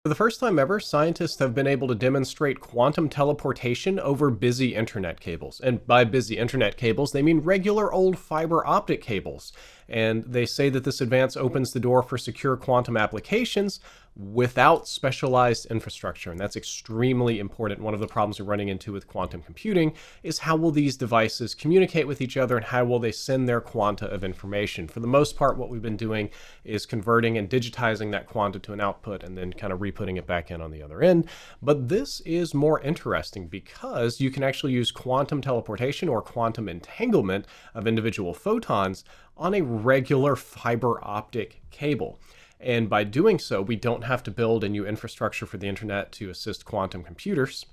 For the first time ever, scientists have been able to demonstrate quantum teleportation over busy internet cables. And by busy internet cables, they mean regular old fiber optic cables. And they say that this advance opens the door for secure quantum applications without specialized infrastructure. And that's extremely important. One of the problems we're running into with quantum computing is how will these devices communicate with each other and how will they send their quanta of information? For the most part, what we've been doing is converting and digitizing that quanta to an output and then kind of putting it back in on the other end. But this is more interesting because you can actually use quantum teleportation or quantum entanglement of individual photons on a regular fiber optic cable. And by doing so, we don't have to build a new infrastructure for the internet to assist quantum computers.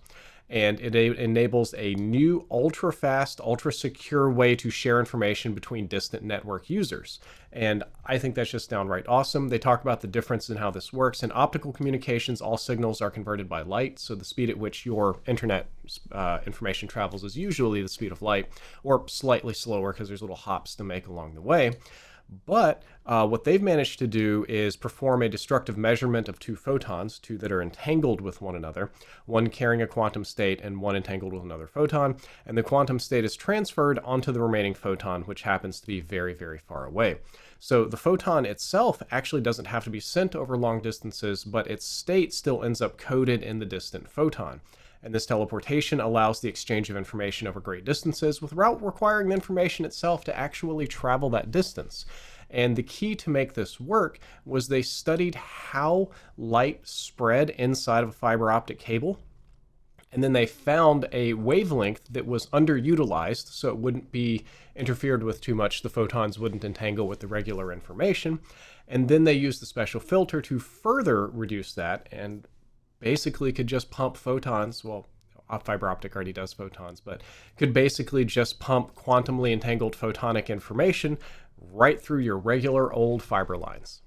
And it enables a new ultra fast, ultra secure way to share information between distant network users. And I think that's just downright awesome. They talk about the difference in how this works. In optical communications, all signals are converted by light. So the speed at which your internet information travels is usually the speed of light, or slightly slower because there's little hops to make along the way. But what they've managed to do is perform a destructive measurement of two photons, two that are entangled with one another, one carrying a quantum state and one entangled with another photon, and the quantum state is transferred onto the remaining photon, which happens to be very, very far away. So the photon itself actually doesn't have to be sent over long distances, but its state still ends up coded in the distant photon. And this teleportation allows the exchange of information over great distances without requiring the information itself to actually travel that distance. And the key to make this work was they studied how light spread inside of a fiber optic cable. And then they found a wavelength that was underutilized, so it wouldn't be interfered with too much. The photons wouldn't entangle with the regular information. And then they used a special filter to further reduce that and basically could just pump photons. Well, fiber optic already does photons, but could basically just pump quantumly entangled photonic information right through your regular old fiber lines.